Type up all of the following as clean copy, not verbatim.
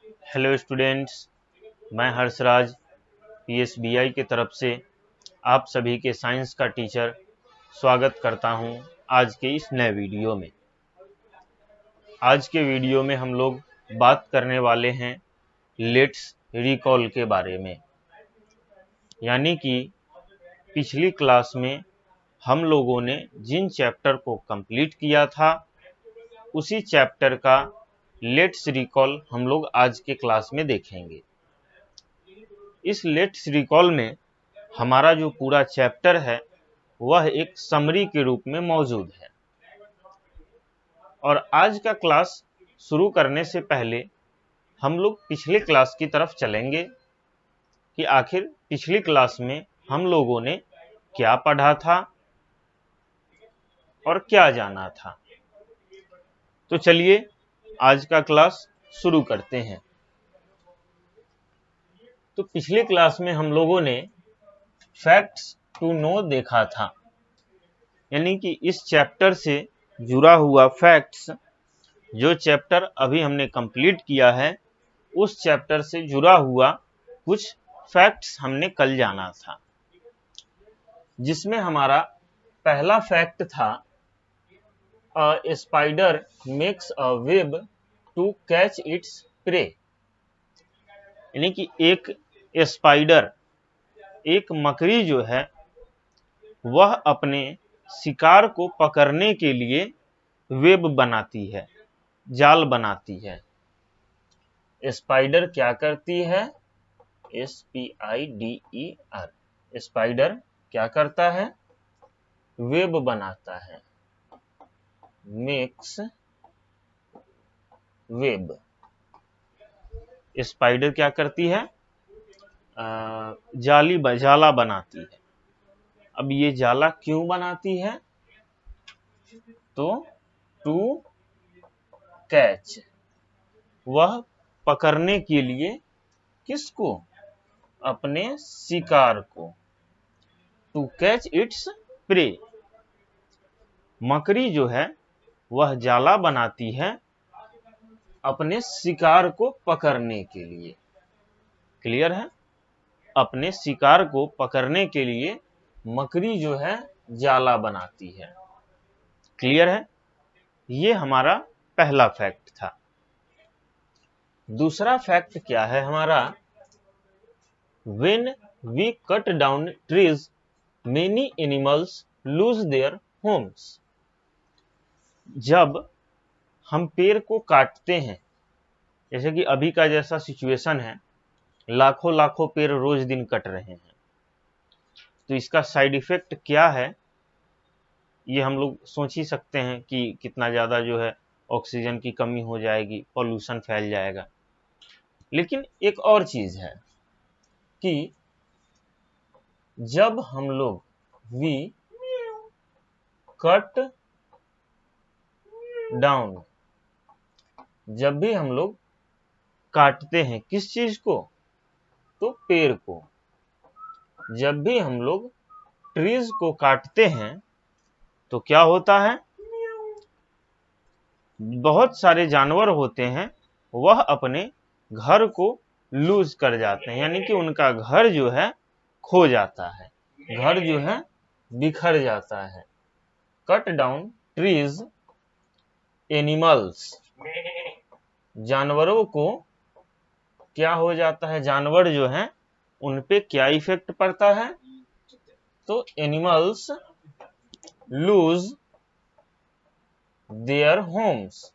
Hello students, मैं हर्षराज पीएसबीआई की तरफ से आप सभी के साइंस का टीचर स्वागत करता हूं आज के इस नए वीडियो में। आज के वीडियो में हम लोग बात करने वाले हैं लेट्स रिकॉल के बारे में। यानी कि पिछली क्लास में हम लोगों ने जिन चैप्टर को कंप्लीट किया था उसी चैप्टर का लेट्स रिकॉल हम लोग आज के क्लास में देखेंगे। इस लेट्स रिकॉल में हमारा जो पूरा चैप्टर है वह एक समरी के रूप में मौजूद है। और आज का क्लास शुरू करने से पहले हम लोग पिछले क्लास की तरफ चलेंगे कि आखिर पिछली क्लास में हम लोगों ने क्या पढ़ा था और क्या जाना था। तो चलिए आज का क्लास शुरू करते हैं। तो पिछली क्लास में हम लोगों ने फैक्ट्स टू नो देखा था, यानी कि इस चैप्टर से जुड़ा हुआ फैक्ट्स, जो चैप्टर अभी हमने कंप्लीट किया है उस चैप्टर से जुड़ा हुआ कुछ फैक्ट्स हमने कल जाना था, जिसमें हमारा पहला फैक्ट था a spider makes a web two catch its pray. यानी कि एक स्पाइडर, एक मकड़ी जो है वह अपने शिकार को पकड़ने के लिए वेब बनाती है, जाल बनाती है। स्पाइडर क्या करती है? SPIDER। स्पाइडर क्या करता है? वेब बनाता है, मेक्स वेब। स्पाइडर क्या करती है? जाला बनाती है। अब ये जाला क्यों बनाती है? तो टू कैच, वह पकड़ने के लिए किसको? अपने शिकार को। To catch its prey. मकड़ी जो है वह जाला बनाती है अपने शिकार को पकड़ने के लिए। क्लियर है? अपने शिकार को पकड़ने के लिए मकड़ी जो है जाला बनाती है। क्लियर है? ये हमारा पहला फैक्ट था। दूसरा फैक्ट क्या है हमारा? When we cut down trees, many animals lose their homes। जब हम पेड़ को काटते हैं, जैसे कि अभी का जैसा सिचुएशन है, लाखों लाखों पेड़ रोज दिन कट रहे हैं, तो इसका साइड इफेक्ट क्या है ये हम लोग सोच ही सकते हैं कि कितना ज़्यादा जो है ऑक्सीजन की कमी हो जाएगी, पॉल्यूशन फैल जाएगा। लेकिन एक और चीज़ है कि जब हम लोग वी कट डाउन, जब भी हम लोग काटते हैं किस चीज को? तो पेड़ को। जब भी हम लोग ट्रीज को काटते हैं तो क्या होता है? बहुत सारे जानवर होते हैं वह अपने घर को लूज कर जाते हैं, यानी कि उनका घर जो है खो जाता है, घर जो है बिखर जाता है। कट डाउन ट्रीज, एनिमल्स, जानवरों को क्या हो जाता है? जानवर जो है उन पे क्या इफेक्ट पड़ता है? तो animals lose their homes.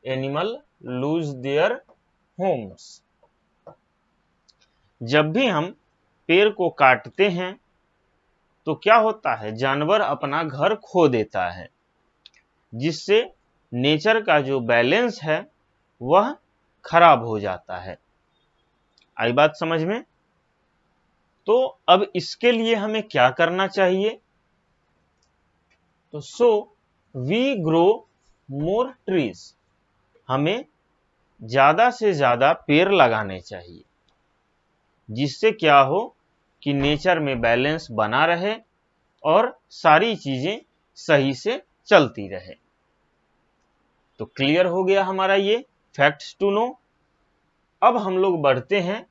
Animal lose their homes. जब भी हम पेड़ को काटते हैं तो क्या होता है? जानवर अपना घर खो देता है, जिससे नेचर का जो बैलेंस है वह खराब हो जाता है। आई बात समझ में? तो अब इसके लिए हमें क्या करना चाहिए? तो so we grow more trees. हमें ज्यादा से ज्यादा पेड़ लगाने चाहिए, जिससे क्या हो कि नेचर में बैलेंस बना रहे और सारी चीजें सही से चलती रहे। तो क्लियर हो गया हमारा ये फैक्ट्स टू नो। अब हम लोग बढ़ते हैं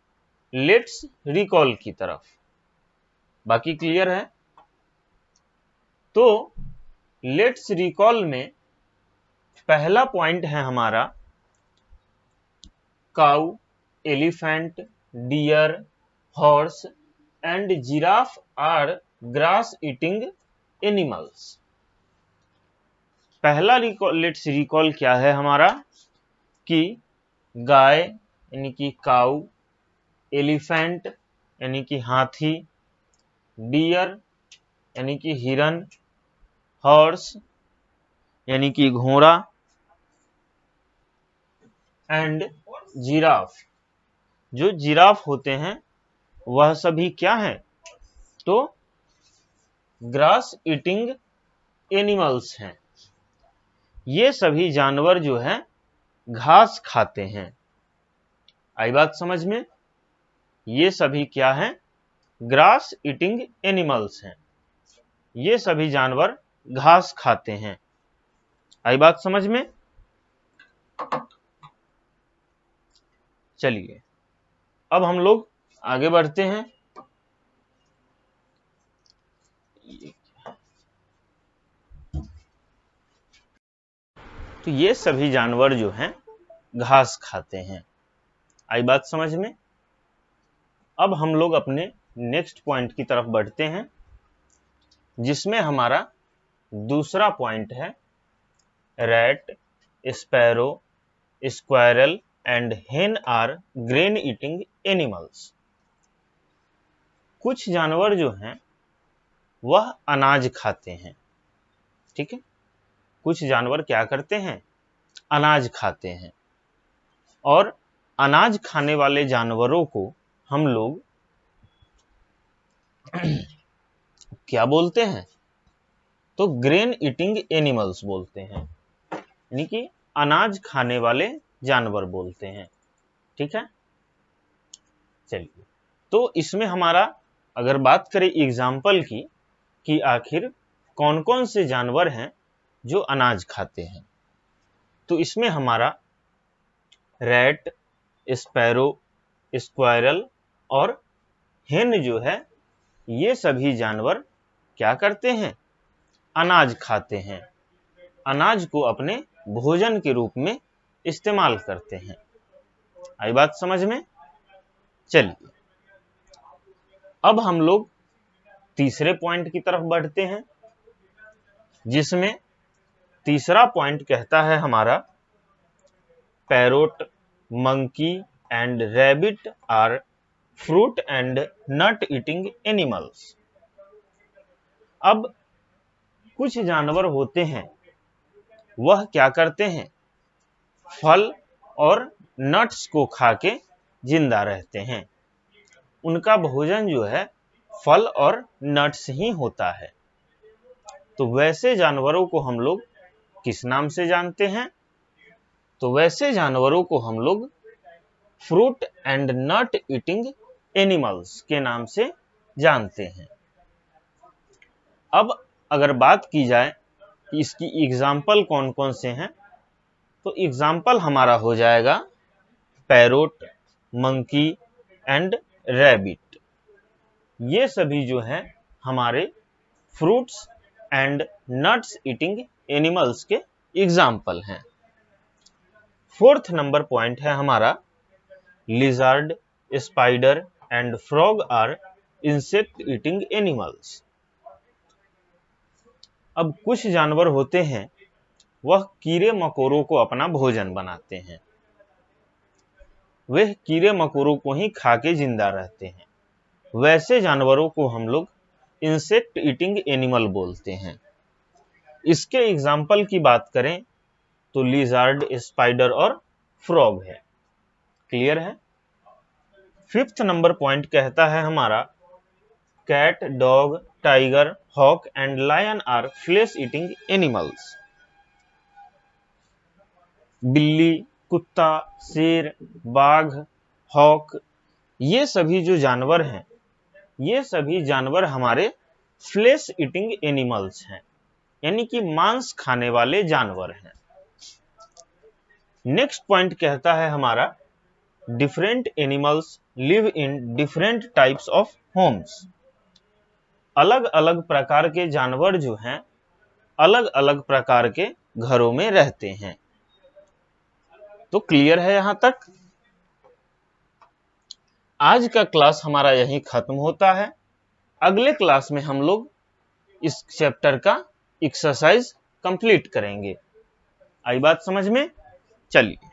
लेट्स रिकॉल की तरफ। बाकी क्लियर है? तो लेट्स रिकॉल में पहला पॉइंट है हमारा cow, elephant, deer, horse and giraffe are grass eating animals. पहला लेट्स रिकॉल क्या है हमारा कि गाय यानी कि काऊ, एलिफेंट यानी कि हाथी, डियर यानी कि हिरन, हॉर्स यानी कि घोड़ा एंड जिराफ, जो जिराफ होते हैं वह सभी क्या हैं? तो ग्रास ईटिंग एनिमल्स हैं। ये सभी जानवर जो हैं घास खाते हैं। आई बात समझ में? ये सभी क्या हैं? ग्रास ईटिंग एनिमल्स हैं। ये सभी जानवर घास खाते हैं। आई बात समझ में? चलिए अब हम लोग आगे बढ़ते हैं। तो ये सभी जानवर जो हैं घास खाते हैं। आई बात समझ में? अब हम लोग अपने नेक्स्ट पॉइंट की तरफ बढ़ते हैं, जिसमें हमारा दूसरा पॉइंट है रैट, स्पैरो, स्क्वायरल एंड हेन आर ग्रेन ईटिंग एनिमल्स। कुछ जानवर जो हैं वह अनाज खाते हैं। ठीक है, कुछ जानवर क्या करते हैं? अनाज खाते हैं। और अनाज खाने वाले जानवरों को हम लोग क्या बोलते हैं? तो ग्रेन ईटिंग एनिमल्स बोलते हैं, यानी कि अनाज खाने वाले जानवर बोलते हैं। ठीक है, चलिए तो इसमें हमारा अगर बात करें एग्जाम्पल की कि आखिर कौन कौन से जानवर हैं जो अनाज खाते हैं, तो इसमें हमारा रैट, स्पैरो, स्क्वायरल और हेन जो है ये सभी जानवर क्या करते हैं? अनाज खाते हैं। अनाज को अपने भोजन के रूप में इस्तेमाल करते हैं। आई बात समझ में? चलिए अब हम लोग तीसरे पॉइंट की तरफ बढ़ते हैं, जिसमें तीसरा पॉइंट कहता है हमारा parrot, monkey and rabbit are fruit and nut eating animals. अब कुछ जानवर होते हैं वह क्या करते हैं? फल और नट्स को खा के जिंदा रहते हैं। उनका भोजन जो है फल और नट्स ही होता है। तो वैसे जानवरों को हम लोग किस नाम से जानते हैं? तो वैसे जानवरों को हम लोग fruit and nut eating animals के नाम से जानते हैं। अब अगर बात की जाए कि इसकी एग्जाम्पल कौन कौन से हैं, तो एग्जाम्पल हमारा हो जाएगा पैरोट, मंकी एंड रैबिट। ये सभी जो हैं हमारे fruits and nuts eating animals के एग्जाम्पल हैं। फोर्थ नंबर पॉइंट है हमारा lizard, spider and frog are insect eating animals. अब कुछ जानवर होते हैं वह कीड़े मकोड़ों को अपना भोजन बनाते हैं। वे कीड़े मकोड़ों को ही खा के जिंदा रहते हैं। वैसे जानवरों को हम लोग इंसेक्ट ईटिंग एनिमल बोलते हैं। इसके एग्जाम्पल की बात करें तो लिजर्ड, स्पाइडर और फ्रॉग है। क्लियर है? फिफ्थ नंबर पॉइंट कहता है हमारा cat, dog, tiger, hawk and lion are flesh eating animals. बिल्ली, कुत्ता, शेर, बाघ, हॉक, ये सभी जो जानवर हैं ये सभी जानवर हमारे फ्लेश ईटिंग एनिमल्स हैं, यानी कि मांस खाने वाले जानवर हैं। नेक्स्ट पॉइंट कहता है हमारा different animals live in different types of homes. अलग अलग प्रकार के जानवर जो हैं अलग अलग प्रकार के घरों में रहते हैं। तो क्लियर है यहां तक? आज का क्लास हमारा यहीं खत्म होता है। अगले क्लास में हम लोग इस चैप्टर का एक्सरसाइज कंप्लीट करेंगे। आई बात समझ में? चलिए।